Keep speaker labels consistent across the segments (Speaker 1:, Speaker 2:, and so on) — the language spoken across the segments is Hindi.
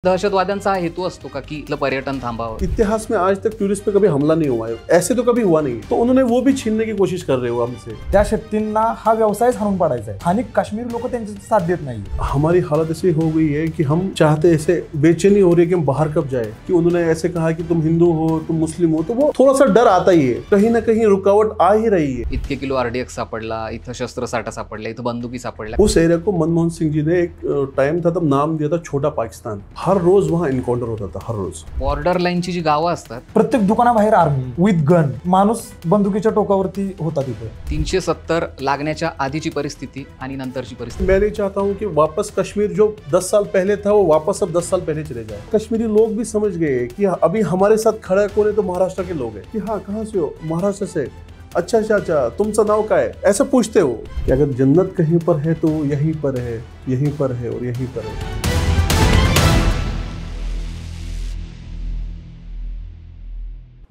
Speaker 1: दहशतवाद्यांचा हेतू असतो का की इथलं पर्यटन थांबावं?
Speaker 2: इतिहास में आज तक टूरिस्ट पे कभी हमला नहीं हुआ है, ऐसे तो कभी हुआ नहीं, तो उन्होंने वो भी छीनने की कोशिश कर रहे हो हमसे।
Speaker 3: त्या शक्तींना हा व्यवसायच हाणून पाडायचा आहे। स्थानिक काश्मीरी लोक त्यांची साथ देत नाही।
Speaker 2: हमारी हालत ऐसी हो गई है कि हम चाहते ऐसे बेचैनी हो रही है कि हम बाहर कब जाए, कि उन्होंने ऐसे कहा कि तुम हिंदू हो तुम मुस्लिम हो, तो वो थोड़ा सा डर आता ही है, कहीं ना कहीं रुकावट आ ही रही है।
Speaker 1: इतके किलो आरडीएक्स सापडला, इथं शस्त्रसाठा सापडला, इथं बंदुकी सापडल्या।
Speaker 2: उस एरिया को मनमोहन सिंह जी ने एक टाइम था तब नाम दिया था छोटा पाकिस्तान। हर रोज वहाँ एनकाउंटर होता था, हर रोज।
Speaker 1: बॉर्डर लाईनची जी गावं असतात,
Speaker 3: प्रत्येक दुकानाबाहेर आर्मी विथ गन, माणूस बंदुकीच्या टोकावरती होता तिथे।
Speaker 1: 370 लागण्याच्या आधीची परिस्थिती आणि नंतरची परिस्थिती।
Speaker 2: मैं नहीं चाहता हूँ कि वापस कश्मीर जो 10 साल पहले था वो वापस अब 10 साल पहले चले जाए। कश्मीरी लोग भी समझ गए कि अभी हमारे साथ खड़ा कौन है, तो महाराष्ट्र के लोग हैं कि हाँ कहाँ से हो, महाराष्ट्र से। अच्छा तुमचं नाव काय, ऐसा पूछते हो कि अगर जन्नत कहीं पर है तो यहीं पर है, यहीं पर है और यहीं पर है।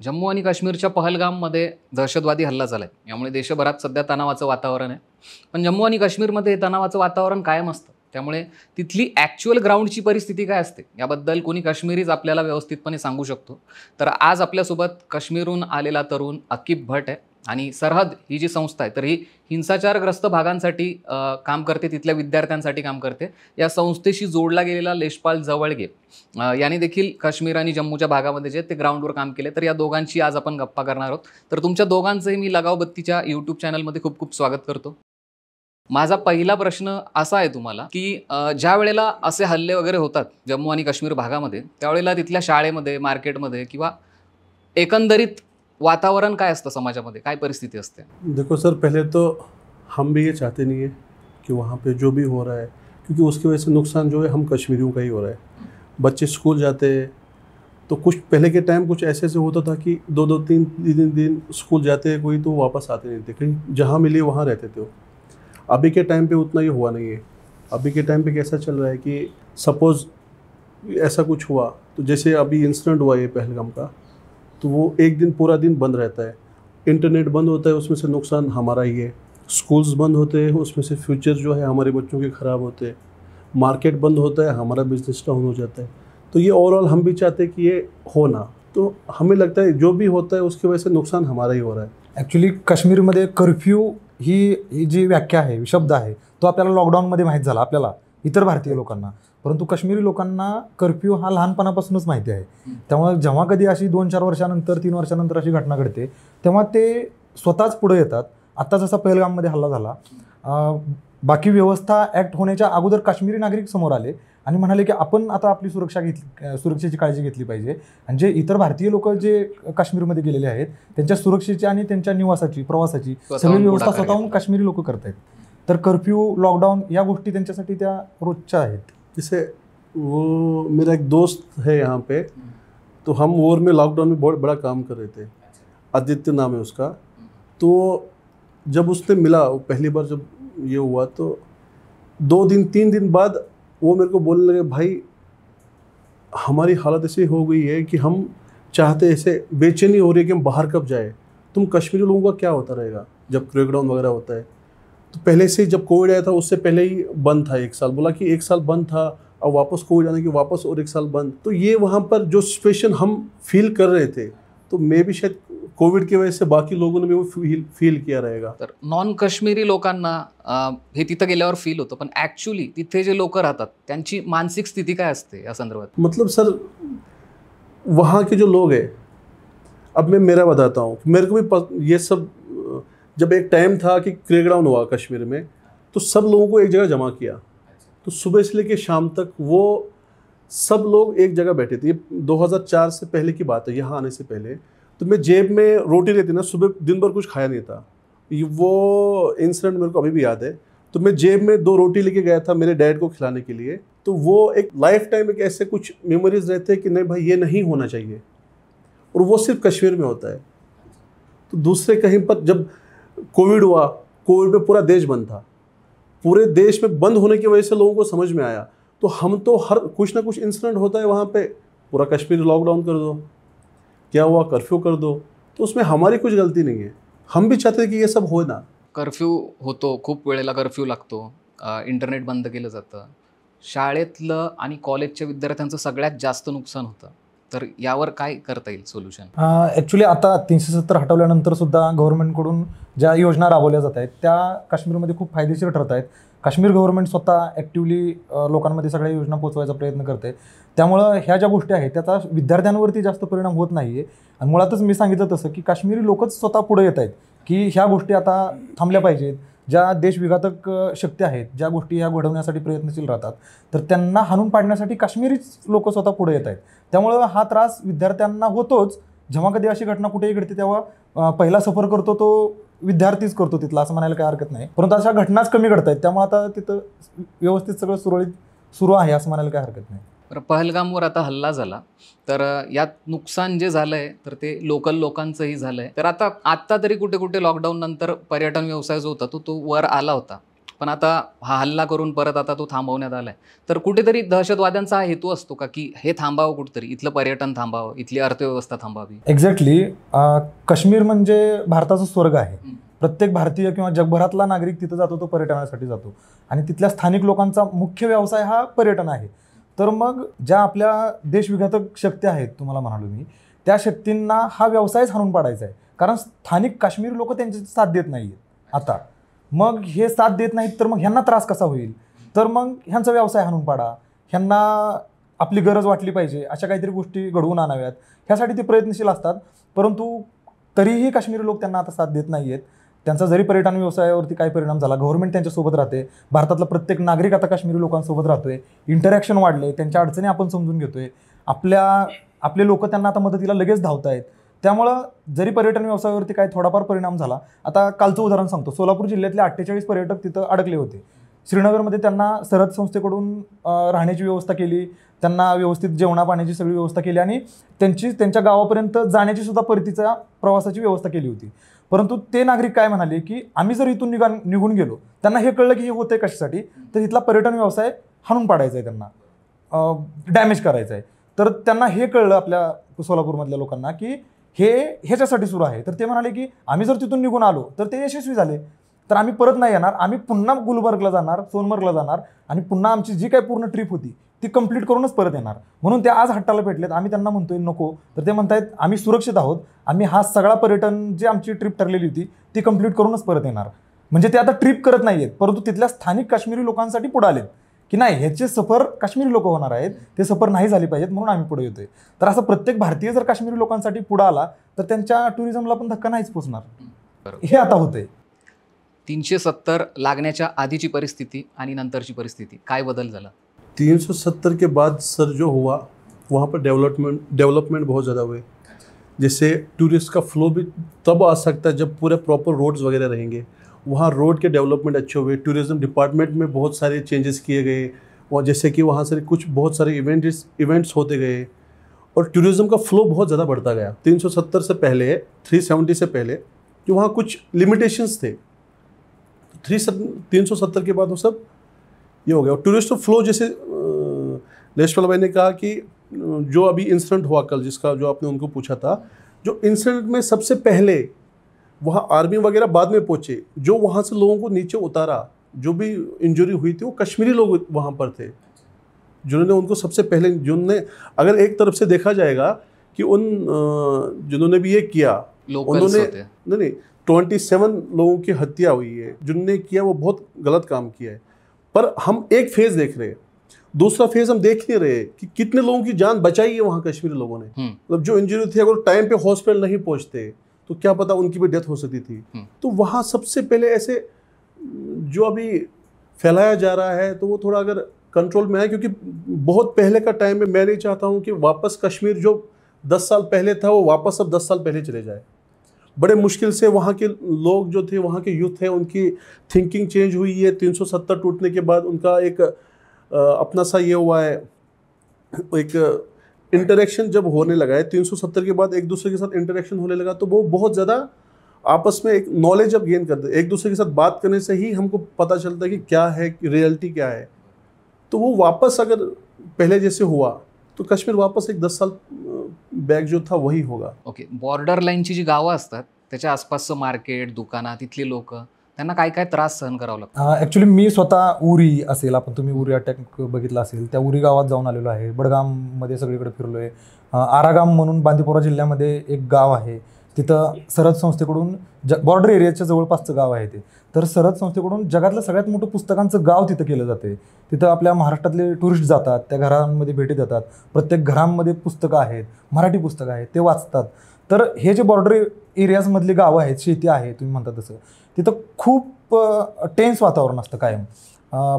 Speaker 1: जम्मू आणि काश्मीरच्या पहलगाममध्ये दहशतवादी हल्ला झालाय, यामुळे देशभरात सध्या तणावाचं वातावरण आहे। पण जम्मू आणि काश्मीरमध्ये हे तणावाचं वातावरण कायम असतं, त्यामुळे तिथली ॲक्च्युअल ग्राउंडची परिस्थिती काय असते याबद्दल कोणी काश्मीरीच आपल्याला व्यवस्थितपणे सांगू शकतो। तर आज आपल्यासोबत काश्मीरहून आलेला तरुण अकीब भट आहे आणि सरहद ही जी संस्था आहे तर ही हिंसाचारग्रस्त भागांसाठी काम करते, तिथल्या विद्यार्थ्यांसाठी काम करते। या संस्थेशी जोडला गेलेला लेशपाल जवळगे याने देखील काश्मीर आणि जम्मूच्या भागामध्ये जे ते ग्राउंडवर काम केले, तर या दोघांची आज आपण गप्पा करणार आहोत। तर तुमच्या दोघांचंही मी लगावबत्तीच्या यूट्यूब चॅनलमध्ये खूप खूप स्वागत करतो। माझा पहिला प्रश्न असा आहे तुम्हाला की ज्या वेळेला असे हल्ले वगैरे होतात जम्मू आणि काश्मीर भागामध्ये, त्यावेळेला तिथल्या शाळेमध्ये, मार्केटमध्ये किंवा एकंदरीत वातावरण काय असतं, समाजामध्ये काय परिस्थिती असते?
Speaker 2: देखो सर, पहले तो हम भी ये चाहते नहीं है कि वहाँ पे जो भी हो रहा है, क्योंकि उसकी वजह से नुकसान जो है हम कश्मीरियों का ही हो रहा है। बच्चे स्कूल जाते हैं तो कुछ पहले के टाइम कुछ ऐसे होता था कि 2-2 3 दिन स्कूल जाते हैं कोई, तो वापस आते नहीं थे, कहीं जहाँ मिले वहाँ रहते थे। अभी के टाइम पे उतना ये हुआ नहीं है। अभी के टाइम पे कैसा चल रहा है कि सपोज़ ऐसा कुछ हुआ, तो जैसे अभी इंसिडेंट हुआ ये पहलगाम का, तो वो एक दिन पूरा दिन बंद रहता है। इंटरनेट बंद होता है, उसमें से नुकसान हमारा ही है। स्कूल्स बंद होते हैं, उसमें से फ्यूचर जो है हमारे बच्चों के ख़राब होते हैं। मार्केट बंद होता है, हमारा बिजनेस डाउन हो जाता है। तो ये ओवरऑल हम भी चाहते हैं कि ये हो ना, तो हमें लगता है जो भी होता है उसकी वजह से नुकसान हमारा ही हो रहा है।
Speaker 3: ॲक्च्युली काश्मीरमध्ये कर्फ्यू ही जी व्याख्या आहे, शब्द आहे, तो आपल्याला लॉकडाऊनमध्ये माहीत झाला, आपल्याला इतर भारतीय लोकांना। परंतु काश्मीरी लोकांना कर्फ्यू हा लहानपणापासूनच माहिती आहे। त्यामुळे जेव्हा कधी अशी 2-4 वर्षानंतर 3 वर्षानंतर अशी घटना घडते, तेव्हा ते स्वतःच पुढे येतात। आता जसा पहलगाममध्ये हल्ला झाला, बाकी व्यवस्था ॲक्ट होण्याच्या अगोदर काश्मीरी नागरिक समोर आले आणि म्हणाले की आपण आता आपली सुरक्षेची काळजी घेतली पाहिजे, आणि जे इतर भारतीय लोक जे काश्मीरमध्ये गेलेले आहेत त्यांच्या सुरक्षेची आणि त्यांच्या निवासाची, प्रवासाची सगळी व्यवस्था स्वतःहून काश्मीरी लोक करतायत। तर कर्फ्यू, लॉकडाऊन या गोष्टी त्यांच्यासाठी त्या रोजच्या आहेत।
Speaker 2: जैसे वो मेरा एक दोस्त है यहाँ पे, तो हम वॉर में लॉकडाउन में बहुत बड़ा काम कर रहे थे। आदित्य नाम है उसका। तो जब उसने मिला पहली बार, जब ये हुआ तो 2-3 दिन बाद वो मेरे को बोलने लगे, भाई हमारी हालत ऐसी हो गई है कि हम चाहते ऐसे बेचैनी हो रही है कि हम बाहर कब जाए। तुम कश्मीरी लोगों का क्या होता रहेगा जब क्रैकडाउन वगैरह होता है। तो पहले से जब कोविड आया था उससे पहले ही बंद था 1 साल, बोला कि 1 साल बंद था, अब वापस कोविड आने की वापस और 1 साल बंद। तो ये वहाँ पर जो सिचुएशन हम फील कर रहे थे, तो मे भी शायद कोविड की वजह से बाकी लोगों ने भी वो फील किया रहेगा।
Speaker 1: तर नॉन काश्मीरी लोकांना हे तिथं गेल्यावर फील होतं, पण ॲक्च्युअली तिथे जे लोक राहतात त्यांची मानसिक स्थिती काय असते या संदर्भात?
Speaker 2: मतलब सर, वहाँ के जो लोग हैं, अब मैं मेरा बताता हूँ, मेरे को भी ये सब, जब एक टाइम था कि क्रैकडाउन हुआ कश्मीर में, तो सब लोगों को एक जगह जमा किया। तो सुबह से लेकर शाम तक वो सब लोग एक जगह बैठे थे। ये 2004 से पहले की बात है, यहाँ आने से पहले। तो मैं जेब में रोटी रहती ना, सुबह दिन भर कुछ खाया नहीं था। वो इंसिडेंट मेरे को अभी भी याद है। तो मैं जेब में 2 रोटी लेके गया था मेरे डैड को खिलाने के लिए। तो वो एक लाइफ टाइम एक ऐसे कुछ मेमोरीज रहते हैं कि नहीं भाई ये नहीं होना चाहिए, और वो सिर्फ कश्मीर में होता है। तो दूसरे कहीं पर जब कोविड हुआ, कोविड में पूरा देश बंद था। पूरे देश में बंद होने की वजह से लोगों को समझ में आया, तो हम तो हर कुछ ना कुछ इंसिडेंट होता है वहाँ पे, पूरा कश्मीर लॉकडाउन कर दो, क्या हुआ कर्फ्यू कर दो, तो उसमें हमारी कुछ गलती नहीं है। हम भी चाहते हैं कि ये सब हो ना।
Speaker 1: कर्फ्यू होतो, खूप वेळेला कर्फ्यू लागतो, इंटरनेट बंद केलं जातं, शाळेतलं आणि कॉलेजच्या विद्यार्थ्यांचं सगळ्यात जास्त नुकसान होतं, तर यावर काय करता येईल सोल्युशन?
Speaker 3: ॲक्च्युली आता 370 हटवल्यानंतर सुद्धा गव्हर्नमेंटकडून ज्या योजना राबवल्या जात आहेत त्या काश्मीरमध्ये खूप फायदेशीर ठरत आहेत. काश्मीर गव्हर्नमेंट स्वतः ॲक्टिव्हली लोकांमध्ये सगळ्या योजना पोहोचवायचा प्रयत्न करते. त्यामुळं ह्या ज्या गोष्टी आहेत त्याचा विद्यार्थ्यांवरती जास्त परिणाम होत नाही आहे. आणि मुळातच मी सांगितलं तसं की काश्मीरी लोकच स्वतः पुढे येत आहेत की ह्या गोष्टी आता थांबल्या पाहिजेत. ज्या देशविघातक शक्ती आहेत, ज्या गोष्टी ह्या घडवण्यासाठी प्रयत्नशील राहतात, तर त्यांना हाणून पाडण्यासाठी काश्मीरीच लोक स्वतः पुढे येत आहेत. त्यामुळं हा त्रास विद्यार्थ्यांना होतोच. जेव्हा कधी अशी घटना कुठेही घडते तेव्हा पहिला सफर करतो तो विद्यार्थीच करतो तिथला, असं म्हणायला काही हरकत नाही. परंतु अशा घटनाच कमी घडत आहेत, त्यामुळे आता तिथं व्यवस्थित सगळं सुरळीत सुरू आहे असं म्हणायला काही हरकत नाही.
Speaker 1: तर पहलगामवर आता हल्ला झाला, तर यात नुकसान जे झालंय तर ते लोकल लोकांचंही झालंय. तर आता तरी कुठे कुठे लॉकडाऊन नंतर पर्यटन व्यवसाय जो होता तो वर आला होता, पण आता हा हल्ला करून परत आता तो थांबवण्यात आलाय. तर कुठेतरी दहशतवाद्यांचा हा हेतू असतो का की हे थांबावं, कुठेतरी इथलं पर्यटन थांबावं, इथली अर्थव्यवस्था थांबावी?
Speaker 3: एक्झॅक्टली. काश्मीर म्हणजे भारताचा स्वर्ग आहे. प्रत्येक भारतीय किंवा जगभरातला नागरिक तिथं जातो तो पर्यटनासाठी जातो आणि तिथल्या स्थानिक लोकांचा मुख्य व्यवसाय हा पर्यटन आहे. तर मग ज्या आपल्या देशविघातक शक्ती आहेत तुम्हाला म्हणालो मी, त्या शक्तींना हा व्यवसायच हाणून पाडायचा आहे. कारण स्थानिक काश्मीरी लोक त्यांची साथ देत नाही आहेत आता. मग हे साथ देत नाहीत तर मग ह्यांना त्रास कसा होईल? तर मग ह्यांचा व्यवसाय हाणून पाडा, ह्यांना आपली गरज वाटली पाहिजे, अशा काहीतरी गोष्टी घडवून आणाव्यात, ह्यासाठी ते प्रयत्नशील असतात. परंतु तरीही काश्मीरी लोक त्यांना आता साथ देत नाही आहेत. त्यांचा जरी पर्यटन व्यवसायावरती काही परिणाम झाला, गव्हर्नमेंट त्यांच्यासोबत राहते. भारतातला प्रत्येक नागरिक आता काश्मीरी लोकांसोबत राहतोय. इंटरॅक्शन वाढले, त्यांच्या अडचणी आपण समजून घेतोय. आपले लोक त्यांना आता मदतीला लगेच धावत आहेत. त्यामुळं जरी पर्यटन व्यवसायावरती काही थोडाफार परिणाम झाला, आता कालचं उदाहरण सांगतो. सोलापूर जिल्ह्यातले 48 पर्यटक तिथं अडकले होते. श्रीनगरमध्ये त्यांना सरहद संस्थेकडून राहण्याची व्यवस्था केली, त्यांना व्यवस्थित जेवणा पाण्याची सगळी व्यवस्था केली आणि त्यांच्या गावापर्यंत जाण्याची सुद्धा परतीच्या प्रवासाची व्यवस्था केली होती. परंतु ते नागरिक काय म्हणाले की आम्ही जर इथून निघून गेलो, त्यांना हे कळलं की हे होतंय कशासाठी, तर इथला पर्यटन व्यवसाय हाणून पाडायचा आहे, त्यांना डॅमेज करायचा आहे. तर त्यांना हे कळलं आपल्या सोलापूरमधल्या लोकांना की हे ह्याच्यासाठी सुरू आहे. तर ते म्हणाले की आम्ही जर तिथून निघून आलो तर ते यशस्वी झाले, तर आम्ही परत नाही येणार, आम्ही पुन्हा गुलबर्गला जाणार, सोनमर्गला जाणार आणि पुन्हा आमची जी काही पूर्ण ट्रिप होती ती कंप्लीट करूनच परत येणार. म्हणून ते आज हट्टाला पेटलेत. आम्ही त्यांना म्हणतोय नको, तर ते म्हणतायत आम्ही सुरक्षित आहोत, आम्ही हा सगळा पर्यटन जी आमची ट्रिप ठरलेली होती ती कंप्लीट करूनच परत येणार. म्हणजे ते आता ट्रिप करत नाही आहेत, परंतु तिथल्या स्थानिक काश्मीरी लोकांसाठी पुढे आलेत की नाही, ह्याचे सफर काश्मीरी लोक होणार आहेत, ते सफर नाही झाले पाहिजेत, म्हणून आम्ही पुढे येतोय. तर असं प्रत्येक भारतीय जर काश्मीरी लोकांसाठी पुढे आला तर त्यांच्या टुरिझमला पण धक्का नाहीच पोचणार. हे आता होतंय.
Speaker 1: 370 लागण्याच्या आधीची परिस्थिती आणि नंतरची परिस्थिती, काय बदल झाला?
Speaker 2: 370 के बाद सर जो हुआ वहाँ पर डेवलपमेंट बहुत ज़्यादा हुए. जैसे टूरिस्ट का फ्लो भी तब आ सकता है जब पूरे प्रॉपर रोड्स वगैरह रहेंगे. वहाँ रोड के डेवलपमेंट अच्छे हुए, टूरिज़्म डिपार्टमेंट में बहुत सारे चेंजेस किए गए, और जैसे कि वहाँ से बहुत सारे इवेंट्स होते गए और टूरिज़्म का फ्लो बहुत ज़्यादा बढ़ता गया. 370 से पहले, 370 से पहले कि वहाँ कुछ लिमिटेशंस थे. 370 के बाद वो सब ये हो गया. और टूरिस्ट फ्लो, जैसे लेशपाल भाई ने कहा कि जो अभी इंसिडेंट हुआ कल, जिसका जो आपने उनको पूछा था, जो इंसिडेंट में सबसे पहले वहाँ आर्मी वगैरह बाद में पहुँचे, जो वहाँ से लोगों को नीचे उतारा, जो भी इंजरी हुई थी वो कश्मीरी लोग वहाँ पर थे, जिन्होंने उनको सबसे पहले, जिन्होंने, अगर एक तरफ से देखा जाएगा कि जिन्होंने भी ये किया, उन्होंने नहीं 27 लोगों की हत्या हुई है. जिन्होंने किया वो बहुत गलत काम किया है. पर हम एक फेज़ देख रहे हैं, दूसरा फेज़ हम देख नहीं रहे कि कितने लोगों की जान बचाई है वहाँ कश्मीरी लोगों ने. मतलब जो इंजरी थी, अगर टाइम पे हॉस्पिटल नहीं पहुँचते तो क्या पता उनकी भी डेथ हो सकती थी. तो वहाँ सबसे पहले ऐसे जो अभी फैलाया जा रहा है तो वो थोड़ा अगर कंट्रोल में आए, क्योंकि बहुत पहले का टाइम है. मैं नहीं चाहता हूँ कि वापस कश्मीर जो 10 साल पहले था वो वापस अब 10 साल पहले चले जाए. बड़े मुश्किल से वहाँ के लोग जो थे, वहाँ के यूथ है, उनकी थिंकिंग चेंज हुई है. 370 टूटने के बाद उनका एक अपना सा ये हुआ है, एक इंटरेक्शन जब होने लगा है. 370 के बाद एक दूसरे के साथ इंटरेक्शन होने लगा तो वो बहुत ज़्यादा आपस में एक नॉलेज अब गेन करते हैं. एक दूसरे के साथ बात करने से ही हमको पता चलता है कि क्या है, रियलिटी क्या है. तो वो वापस अगर पहले जैसे हुआ तो कश्मीर वापस एक 10 साल बॅक जो था वही होगा.
Speaker 1: ओके. बॉर्डर लाईनची जी गावं असतात त्याच्या आसपासचं मार्केट, दुकाना, तिथली लोक, त्यांना काय काय त्रास सहन करावा लागतो?
Speaker 3: ॲक्च्युली मी स्वतः उरी असेल, आपण तुम्ही उरी अटॅक बघितला असेल, त्या उरी गावात जाऊन आलेलो आहे. बडगाममध्ये सगळीकडे फिरलो आहे. आरागाम म्हणून बांदीपोरा जिल्ह्यामध्ये एक गाव आहे, तिथं सरहद संस्थेकडून बॉर्डर एरियाच्या जवळपासचं गाव आहे ते. तर सरहद संस्थेकडून जगातलं सगळ्यात मोठं पुस्तकांचं गाव तिथं केलं जाते. तिथं आपल्या महाराष्ट्रातले टुरिस्ट जातात, त्या घरांमध्ये भेटी देतात. प्रत्येक घरांमध्ये पुस्तकं आहेत, मराठी पुस्तकं आहेत, ते वाचतात. तर हे जे बॉर्डर एरियाजमधली गावं आहेत, शेती आहे तुम्ही म्हणता तसं, तिथं खूप टेन्स वातावरण असतं कायम.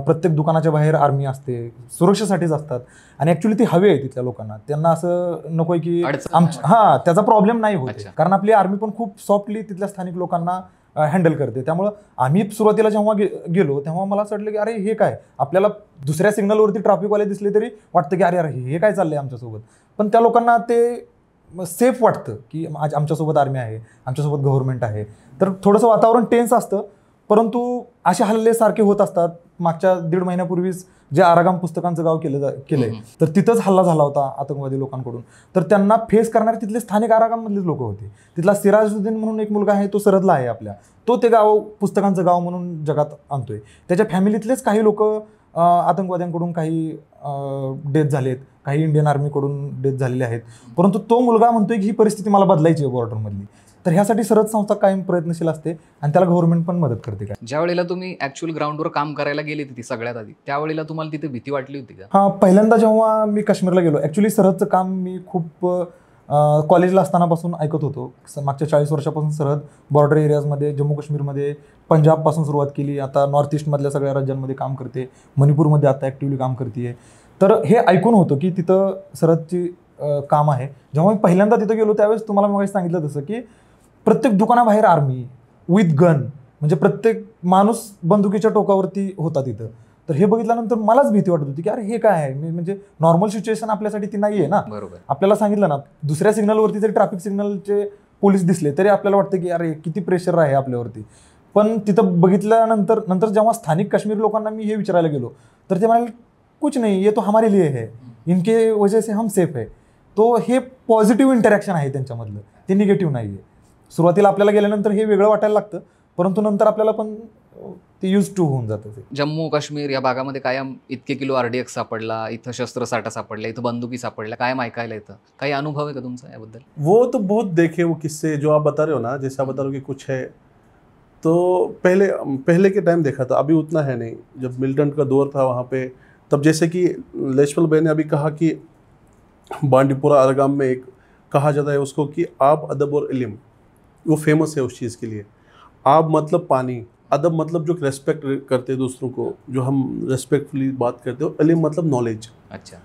Speaker 3: प्रत्येक दुकानाच्या बाहेर आर्मी असते, सुरक्षेसाठीच असतात. आणि ॲक्च्युली ती हवी आहे तिथल्या लोकांना. त्यांना असं नको आहे की त्याचा प्रॉब्लेम नाही होते, कारण आपली आर्मी पण खूप सॉफ्टली तिथल्या स्थानिक लोकांना हँडल करते. त्यामुळं आम्ही सुरुवातीला जेव्हा गेलो तेव्हा मला असं वाटलं की अरे हे काय, आपल्याला दुसऱ्या सिग्नलवरती ट्रॅफिकवाले दिसले तरी वाटतं की अरे अरे हे काय चाललंय आमच्यासोबत. पण त्या लोकांना ते सेफ वाटतं की आमच्यासोबत आर्मी आहे, आमच्यासोबत गव्हर्नमेंट आहे. तर थोडंसं वातावरण टेन्स असतं, परंतु असे हल्ले सारखे होत असतात. मागच्या 1.5 महिन्यापूर्वीच जे आरागाम पुस्तकांचं गाव केलंय, तर तिथंच हल्ला झाला होता आतंकवादी लोकांकडून. तर त्यांना फेस करणारे तिथले स्थानिक आरागाममधलेच लोक होते. तिथला सिराजुद्दीन म्हणून एक मुलगा आहे, तो सरहदला आहे आपल्या, तो ते गाव पुस्तकांचं गाव म्हणून जगात आणतोय. त्याच्या फॅमिलीतलेच काही लोक आतंकवाद्यांकडून काही डेथ झालेत, काही इंडियन आर्मीकडून डेथ झालेले आहेत. परंतु तो मुलगा म्हणतोय की ही परिस्थिती मला बदलायची आहे बॉर्डरमधली. तर ह्यासाठी सरहद संस्था कायम प्रयत्नशील असते आणि त्याला गव्हर्नमेंट पण मदत करते. काय
Speaker 1: ज्या वेळेला तुम्ही ऍक्च्युअल ग्राउंडवर काम करायला गेली तिथे सगळ्यात आधी, त्यावेळेला तुम्हाला तिथे भीती वाटली होती का?
Speaker 3: हां, पहिल्यांदा जेव्हा मी काश्मीरला गेलो, ॲक्च्युली सरहदचं काम मी खूप कॉलेजला असतानापासून ऐकत होतो. मागच्या 40 वर्षापासून सरहद बॉर्डर एरियाजमध्ये, जम्मू काश्मीरमध्ये, पंजाबपासून सुरुवात केली, आता नॉर्थ ईस्टमधल्या सगळ्या राज्यांमध्ये काम करते, मणिपूरमध्ये आता ॲक्टिव्हली काम करते. तर हे ऐकून होतं की तिथं सरहदची काम आहे. जेव्हा मी पहिल्यांदा तिथं गेलो त्यावेळेस तुम्हाला मग सांगितलं तसं की प्रत्येक दुकानाबाहेर आर्मी विथ गन, म्हणजे प्रत्येक माणूस बंदुकीच्या टोकावरती होता तिथं. तर हे बघितल्यानंतर मलाच भीती वाटत होती की अरे हे काय आहे, म्हणजे नॉर्मल सिच्युएशन आपल्यासाठी ती नाही आहे ना.
Speaker 1: बरोबर. आपल्याला
Speaker 3: सांगितलं ना, दुसऱ्या सिग्नलवरती जरी ट्रॅफिक सिग्नलचे पोलीस दिसले तरी आपल्याला वाटतं की अरे किती प्रेशर आहे आपल्यावरती. पण तिथं बघितल्यानंतर जेव्हा स्थानिक काश्मीरी लोकांना मी हे विचारायला गेलो तर ते म्हणाले कुछ नहीं, ये तो हमारे लिए है, इनके वजह से हम सेफ है. तो हे पॉझिटिव्ह इंटरॅक्शन आहे त्यांच्यामधलं, ते निगेटिव्ह नाही आहे. सुरुवातीला आपल्याला गेल्यानंतर हे वेगळं वाटायला लागतं, परंतु नंतर आपल्याला पण ते यूज टू होऊन जातं. ते
Speaker 1: जम्मू काश्मीर या भागामध्ये कायम इतके किलो RDX सापडला, इथं शस्त्रसाठा सापडला, इथं बंदुकी सापडल्या, कायम ऐकायला येतं. काही अनुभव आहे का तुमचा याबद्दल?
Speaker 2: वो तो बहुत देखे वो किस्से जो आप बता रहे हो ना, जैसे आप बता रहे हो कि कुछ है, तो पहले के टाइम देखा था, अभी उतना है नहीं. जब मिलिटेंट का दौर था वहाँ पे, तब जैसे कि लेशपल भाई ने अभी कहा कि बांडीपुरा आरागाम में एक कहा जाता है उसको कि आब, अदब और इल्म, वो फेमस है उस चीज़ के लिए. आब मतलब पानी, अदब मतलब जो रेस्पेक्ट करते हैं दूसरों को, जो हम रेस्पेक्टफुली बात करते हो, इल्म मतलब नॉलेज.
Speaker 1: अच्छा.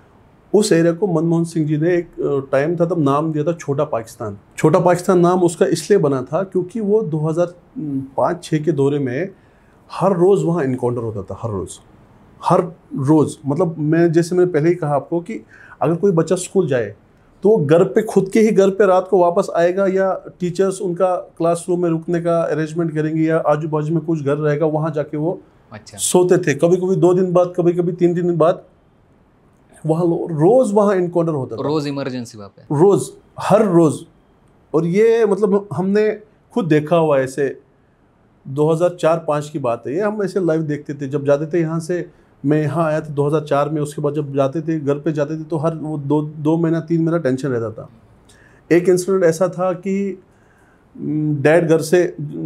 Speaker 2: उस एरिया को मनमोहन सिंह जी ने एक टाइम था तब नाम दिया था छोटा पाकिस्तान. छोटा पाकिस्तान नाम उसका इसलिए बना था क्योंकि वो 2005-06 के दौरे में हर रोज़ वहाँ इनकाउंटर होता था. हर रोज़ मतलब मैंने पहले ही कहा आपको कि अगर कोई बच्चा स्कूल जाए तो वो घर पे, खुद के ही घर पे रात को वापस आएगा, या टीचर्स उनका क्लासरूम में रुकने का अरेंजमेंट करेंगे, या आजू बाजू में कुछ घर रहेगा, वहाँ जाके वो सोते थे. कभी कभी 2 दिन बाद, कभी कभी 3 दिन बाद वहाँ रोज़ वहाँ इनकाउंटर होता था.
Speaker 1: रोज़ इमरजेंसी वहाँ पे,
Speaker 2: रोज़, हर रोज़. और ये मतलब हमने खुद देखा हुआ. ऐसे 2004-05 की बात है ये, हम ऐसे लाइव देखते थे जब जाते थे यहाँ से. मैं यहाँ आया था 2004 में, उसके बाद जब जाते थे घर पे जाते थे तो हर वो 2 महीना 3 महीना टेंशन रहता था. एक इंसिडेंट ऐसा था कि डैड घर से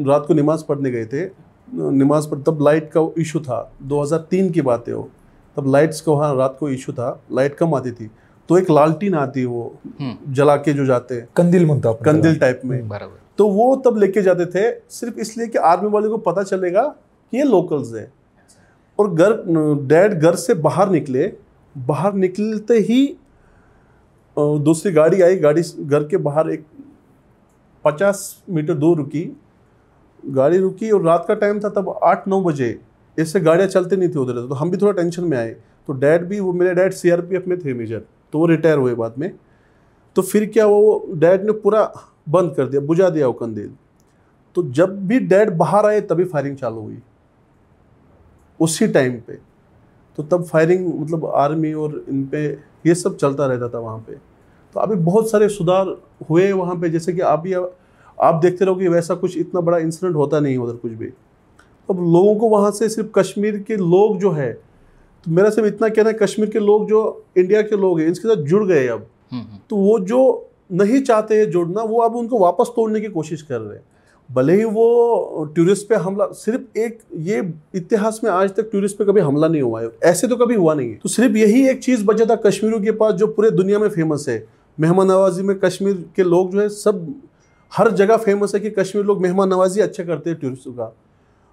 Speaker 2: रात को नमाज़ पढ़ने गए थे, तब लाइट का इशू था, 2003 की बात है वो. तब लाइट्स का वहाँ रात को इशू था, लाइट कम आती थी, तो एक लालटीन आती है वो जला के जो जाते हैं,
Speaker 3: कंदील म्हणतो आपण,
Speaker 2: कंदील टाइप में.
Speaker 1: बराबर.
Speaker 2: तो वो तब लेके जाते थे सिर्फ इसलिए कि आर्मी वाले को पता चलेगा कि ये लोकल्स है. और डैड घर से बाहर निकलते ही दूसरी गाड़ी आई, गाड़ी घर के बाहर एक 50 मीटर दूर रुकी, गाड़ी रुकी. और रात का टाइम था तब 8-9 बजे, ऐसे गाड़ियाँ चलते नहीं थे उधर. तो हम भी थोड़ा टेंशन में आए. तो डैड भी, वो मेरे डैड CRPF में थे मेजर, तो वो रिटायर हुए बाद में. तो फिर क्या, वो डैड ने पूरा बंद कर दिया, बुझा दिया वो कंदील. तो जब भी डैड बाहर आए तभी फायरिंग चालू हुई उसी टाइम पे. तो तब फायरिंग मतलब आर्मी और इन पे ये सब चलता रहता था वहाँ पे. तो अभी बहुत सारे सुधार हुए वहाँ पे, जैसे कि आप देखते रहोगे वैसा कुछ इतना बड़ा इंसिडेंट होता नहीं उधर कुछ भी. अब लोगों को वहाँ से सिर्फ कश्मीर के लोग जो है, तो मेरा सिर्फ इतना कहना है, कश्मीर के लोग जो इंडिया के लोग हैं इनके साथ जुड़ गए अब। तो वो जो नहीं चाहते हैं जुड़ना, वो अब उनको वापस तोड़ने की कोशिश कर रहे हैं। भले ही वो टूरिस्ट पे हमला, सिर्फ एक ये इतिहास में आज तक टूरिस्ट पे कभी हमला नहीं हुआ है, ऐसे तो कभी हुआ नहीं है। तो सिर्फ यही एक चीज़ बचा था कश्मीरियों के पास जो पूरे दुनिया में फेमस है, मेहमान नवाजी में। कश्मीर के लोग जो है सब हर जगह फेमस है कि कश्मीर लोग मेहमान नवाजी अच्छा करते हैं टूरिस्टों का,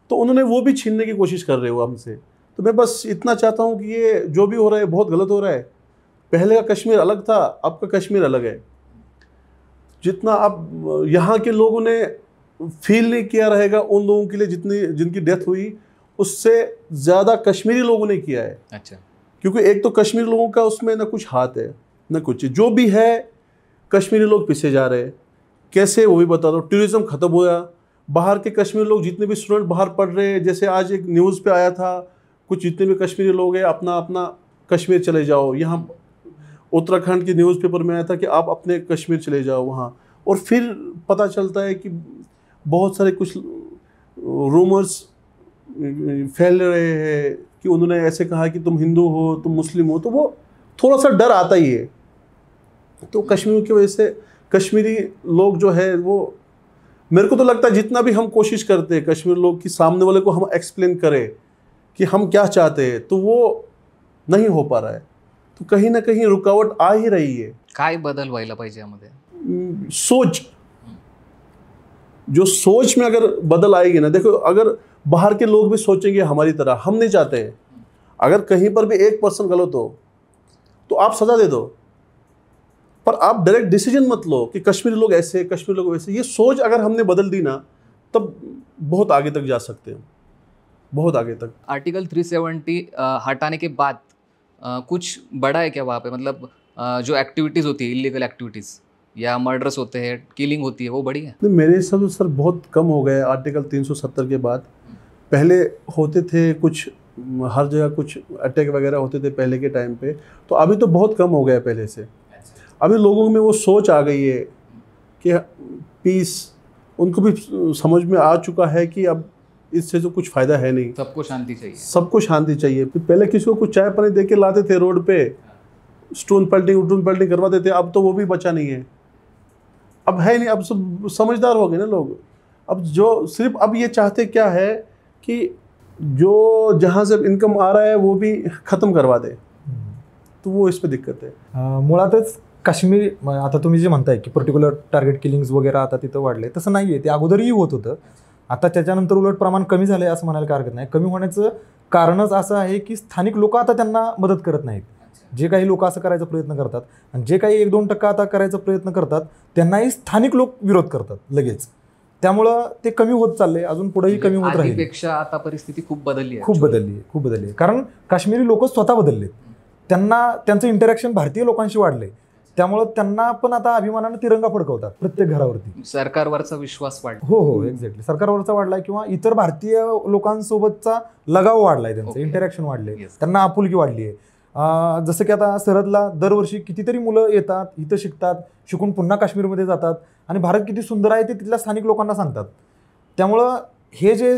Speaker 2: तो उन्होंने वो भी छीनने की कोशिश कर रहे हो हमसे। तो मैं बस इतना चाहता हूँ कि ये जो भी हो रहा है बहुत गलत हो रहा है। पहले का कश्मीर अलग था, अब का कश्मीर अलग है। जितना अब यहाँ के लोगों ने फील नहीं किया रहेगा उन लोगों के लिए जिनकी डेथ हुई, उससे ज़्यादा कश्मीरी लोगों ने किया है।
Speaker 1: अच्छा,
Speaker 2: क्योंकि एक तो कश्मीरी लोगों का उसमें ना कुछ हाथ है ना कुछ, जो भी है कश्मीरी लोग पीछे जा रहे हैं। कैसे वो भी बता दो। टूरिज्म ख़त्म हुआ, बाहर के कश्मीरी लोग जितने भी स्टूडेंट बाहर पढ़ रहे हैं, जैसे आज एक न्यूज़ पे आया था, कुछ जितने भी कश्मीरी लोग हैं अपना अपना कश्मीर चले जाओ। यहाँ उत्तराखंड की न्यूज़पेपर में आया था कि आप अपने कश्मीर चले जाओ वहाँ। और फिर पता चलता है कि बहुत सारे कुछ रूमर्स फैल रहे हैं कि उन्होंने ऐसे कहा कि तुम हिंदू हो, तुम मुस्लिम हो, तो वो थोड़ा सा डर आता ही है। तो कश्मीर की वजह से कश्मीरी लोग जो है वो, मेरे को तो लगता है जितना भी हम कोशिश करते हैं कश्मीर लोग की सामने वाले को हम एक्सप्लेन करें कि हम क्या चाहते हैं, तो वो नहीं हो पा रहा है। तो कहीं ना कहीं रुकावट आ ही रही है।
Speaker 1: काय बदल व्हायला पाहिजे यामध्ये?
Speaker 2: सोच, जो सोच में अगर बदल आएगी ना, देखो अगर बाहर के लोग भी सोचेंगे हमारी तरह, हम नहीं चाहते हैं, अगर कहीं पर भी 1% गलत हो तो आप सजा दे दो, पर आप डायरेक्ट डिसीजन मत लो कि कश्मीरी लोग ऐसे, कश्मीरी लोग वैसे। ये सोच अगर हमने बदल दी ना, तब बहुत आगे तक जा सकते हैं, बहुत आगे तक।
Speaker 1: आर्टिकल 370 हटाने के बाद कुछ बड़ा है क्या वहाँ पे? मतलब जो एक्टिविटीज़ होती है, इलीगल एक्टिविटीज़ या मर्डर्स होते हैं, किलिंग होती है, वो बड़ी है?
Speaker 2: नहीं, मेरे हिसाब से सर बहुत कम हो गए आर्टिकल 370 के बाद। पहले होते थे कुछ, हर जगह कुछ अटैक वगैरह होते थे पहले के टाइम पे, तो अभी तो बहुत कम हो गया पहले से। अभी लोगों में वो सोच आ गई है कि पीस, उनको भी समझ में आ चुका है कि अब इससे तो कुछ फ़ायदा है नहीं,
Speaker 1: सबको शांति चाहिए,
Speaker 2: सबको शांति चाहिए। पहले किसी को कुछ चाय पानी दे के लाते थे रोड पे, स्टोन पेल्टिंग करवाते थे, अब तो वो भी बचा नहीं है, अब है नहीं। अब सब समझदार हो गए ना लोग। अब जो सिर्फ अब ये चाहते क्या है कि जो जहाँ से इनकम आ रहा है वो भी ख़त्म करवा दे, तो वो इस पे दिक्कत है।
Speaker 3: मुळातच काश्मीर, आता तुम्ही जे म्हणताय की पर्टिक्युलर टार्गेट किलिंग्स वगैरे आता तिथं वाढले, तसं नाही आहे, ते अगोदरही होत होतं। आता त्याच्यानंतर उलट प्रमाण कमी झालं आहे असं म्हणायला काय हरकत नाही। कमी होण्याचं कारणच असं आहे की स्थानिक लोक आता त्यांना मदत करत नाहीत। जे काही लोक असं करायचा प्रयत्न करतात आणि जे काही 1-2% आता करायचा प्रयत्न करतात त्यांनाही स्थानिक लोक विरोध करतात लगेच, त्यामुळं ते कमी होत चालले, अजून पुढेही कमी होत राहील।
Speaker 1: आधीपेक्षा आता परिस्थिती खूप बदलली आहे,
Speaker 3: खूप बदलली आहे। कारण काश्मीरी लोक स्वतः बदललेत, त्यांना त्यांचं इंटरॅक्शन भारतीय लोकांशी वाढले, त्यामुळं त्यांना पण आता अभिमानाने तिरंगा फडकवतात प्रत्येक घरावरती।
Speaker 1: सरकारवरचा विश्वास वाढला।
Speaker 3: हो, एक्झॅक्टली, सरकारवरचा वाढलाय किंवा इतर भारतीय लोकांसोबतचा लगाव वाढलाय, त्यांचं इंटरॅक्शन वाढले, त्यांना आपुलकी वाढली आहे। जसं की आता सरहदला दरवर्षी कितीतरी मुलं येतात, इथं शिकतात, शिकून पुन्हा काश्मीरमध्ये जातात आणि भारत किती सुंदर आहे ते तिथल्या स्थानिक लोकांना सांगतात। त्यामुळं हे जे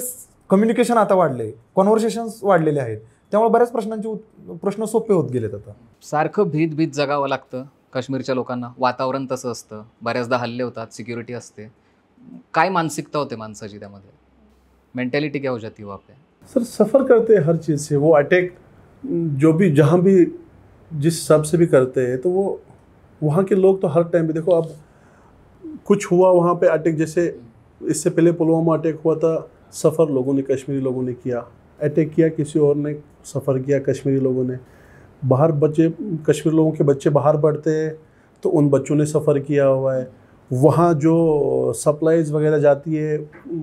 Speaker 3: कम्युनिकेशन आता वाढले, कॉन्व्हर्सेशन्स वाढलेले आहेत, त्यामुळे बऱ्याच प्रश्न सोपे होत गेलेत। आता
Speaker 1: सारखं भीत जगावं लागतं काश्मीरच्या लोकांना, वातावरण तसं असतं, बऱ्याचदा हल्ले होतात, सिक्युरिटी असते। काय मानसिकता होते माणसाची त्यामध्ये? मेंटॅलिटी क्या हो जाती वहाँ पे?
Speaker 2: सर सफ़र करते हैं हर चीज़ से, वो अटैक जो भी जहाँ भी जिस हिसाब से भी करते हैं, तो वो वहाँ के लोग तो हर टाइम पे, देखो अब कुछ हुआ वहाँ पे अटैक, जैसे इससे पहले पुलवामा अटैक हुआ था, सफ़र लोगों ने, कश्मीरी लोगों ने किया, अटैक किया किसी और ने, सफ़र किया कश्मीरी लोगों ने। बाहर बच्चे, कश्मीरी लोगों के बच्चे बाहर पढ़ते हैं तो उन बच्चों ने सफ़र किया हुआ है। वहाँ जो सप्लाईज वगैरह जाती है,